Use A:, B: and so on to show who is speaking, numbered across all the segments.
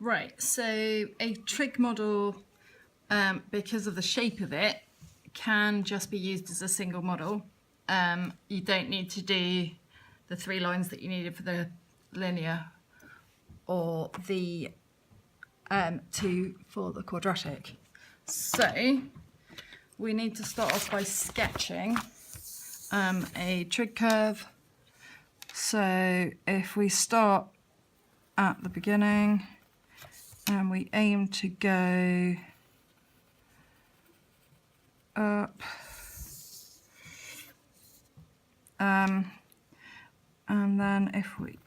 A: Right, so a trig model, because of the shape of it, can just be used as a single model. You don't need to do the 3 lines that you needed for the linear or the 2 for the quadratic. So we need to start off by sketching a trig curve. So if we start at the beginning and we aim to go up, and then if we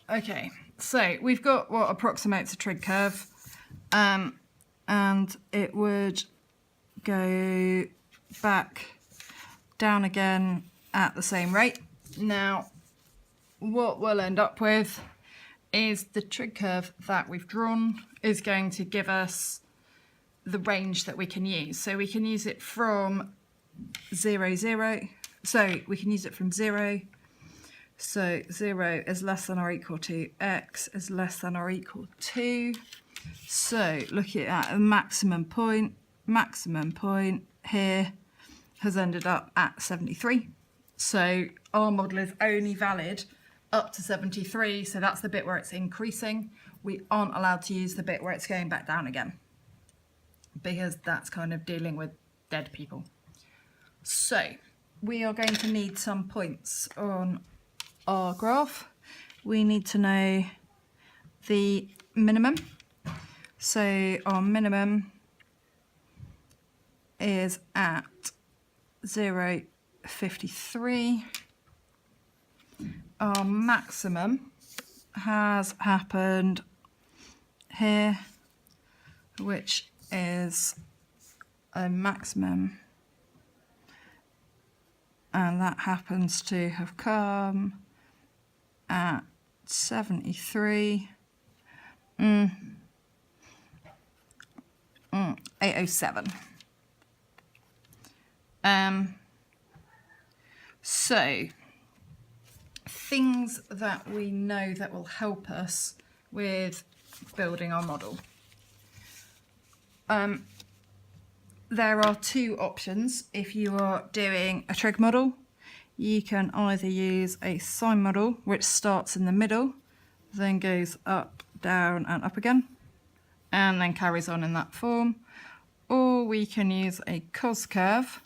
A: okay, so we've got what approximates a trig curve, and it would go back down again at the same rate. Now, what we'll end up with is the trig curve that we've drawn is going to give us the range that we can use. So we can use it from 0, 0. So we can use it from 0. So 0 is less than or equal to x is less than or equal to. So looking at a maximum point here has ended up at 73. So our model is only valid up to 73, so that's the bit where it's increasing. We aren't allowed to use the bit where it's going back down again, because that's kind of dealing with dead people. So we are going to need some points on our graph. We need to know the minimum. So our minimum is at 0.53. Our maximum has happened here, which is a maximum, and that happens to have come at 73. 807. So things that we know that will help us with building our model. There are 2 options. If you are doing a trig model, you can either use a sine model, which starts in the middle, then goes up, down and up again, and then carries on in that form. Or we can use a cos curve,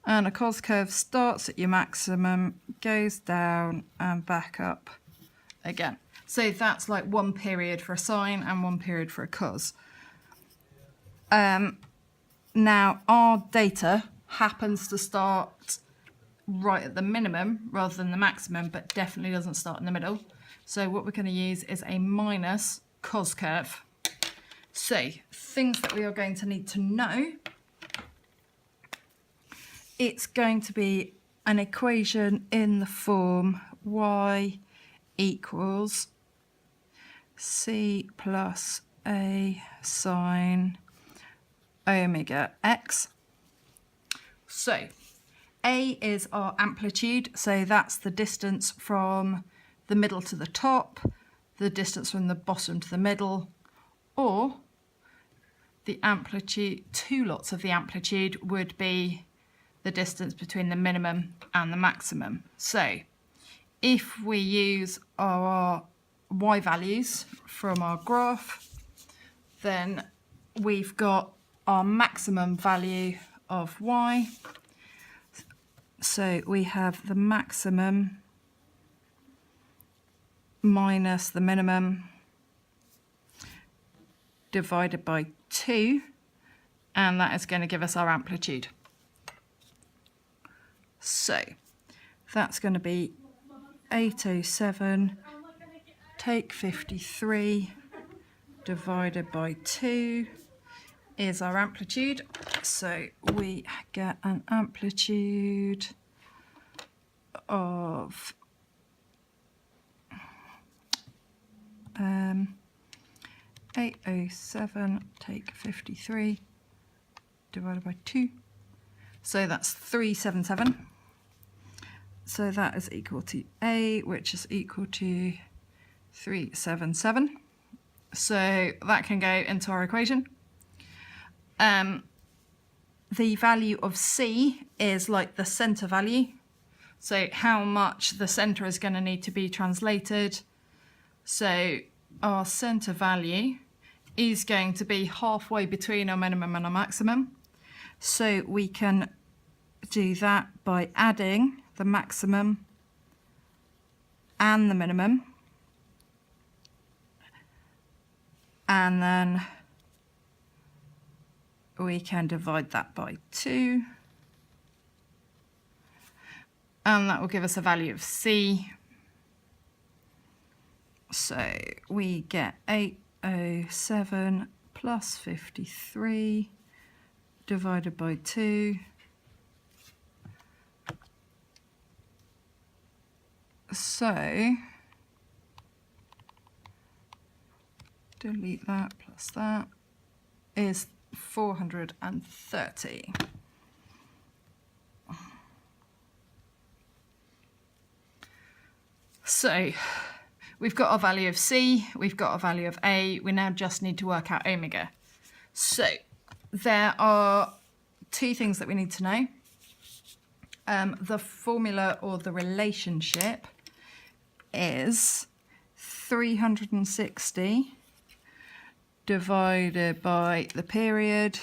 A: and a cos curve starts at your maximum, goes down and back up again. So that's like one period for a sine and one period for a cos. Now our data happens to start right at the minimum rather than the maximum, but definitely doesn't start in the middle. So what we're going to use is a minus cos curve. So things that we are going to need to know, it's going to be an equation in the form y equals c plus a sine omega x. So a is our amplitude, so that's the distance from the middle to the top, the distance from the bottom to the middle, or the amplitude, 2 lots of the amplitude would be the distance between the minimum and the maximum. So if we use our y values from our graph, then we've got our maximum value of y. So we have the maximum minus the minimum divided by 2, and that is going to give us our amplitude. So that's going to be 807 take 53 divided by 2 is our amplitude. So we get an amplitude of 807 take 53 divided by 2. So that's 377. So that is equal to A, which is equal to 377. So that can go into our equation. The value of C is like the centre value. So how much the centre is going to need to be translated. So our centre value is going to be halfway between our minimum and our maximum. So we can do that by adding the maximum and the minimum. And then we can divide that by 2. And that will give us a value of C. So we get 807 plus 53 divided by 2. So delete that plus that is 430. So we've got our value of C, we've got our value of A, we now just need to work out omega. So there are 2 things that we need to know. The formula or the relationship is 360 divided by the period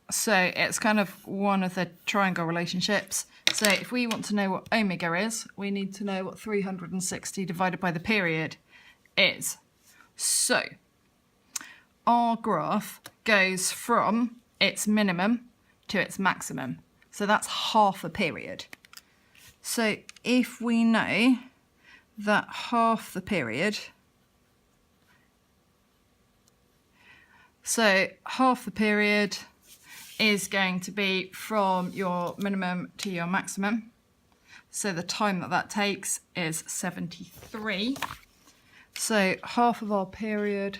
A: so it's kind of one of the triangle relationships. So if we want to know what omega is, we need to know what 360 divided by the period is. So our graph goes from its minimum to its maximum. So that's half a period. So if we know that half the period, so half the period is going to be from your minimum to your maximum. So the time that that takes is 73. So half of our period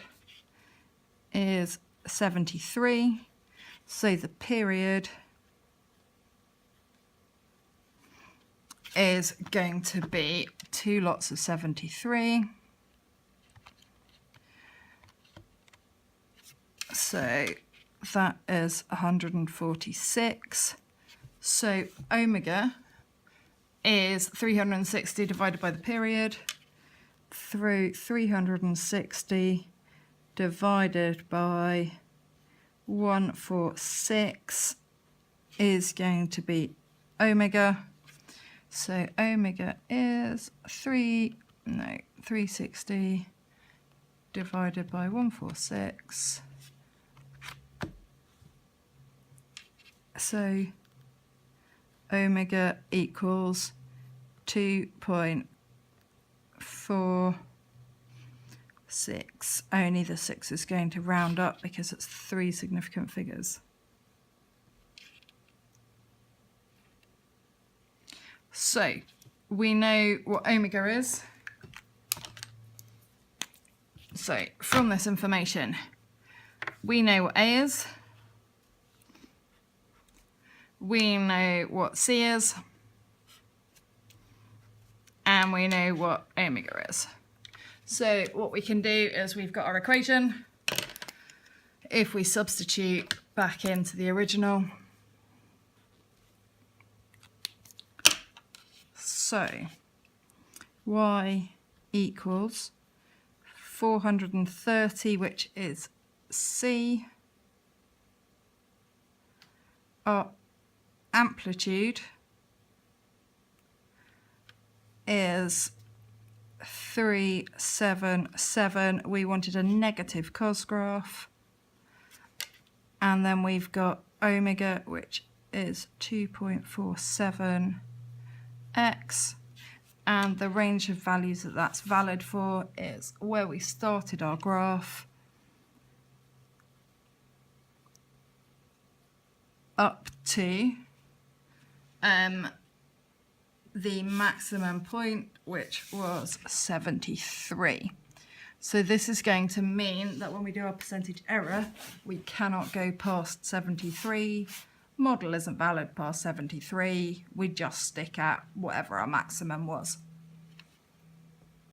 A: is 73. So the period is going to be 2 lots of 73. So that is 146. So omega is 360 divided by the period through 360 divided by 146 is going to be omega. So omega is 360 divided by 146. So omega equals 2.46. Only the 6 is going to round up because it's 3 significant figures. So we know what omega is. So from this information, we know what A is. We know what C is. And we know what omega is. So what we can do is we've got our equation. If we substitute back into the original, so y equals 430, which is C. Our amplitude is 377. We wanted a negative cos graph. And then we've got omega, which is 2.47x. And the range of values that that's valid for is where we started our graph up to the maximum point, which was 73. So this is going to mean that when we do our percentage error, we cannot go past 73. Model isn't valid past 73. We just stick at whatever our maximum was.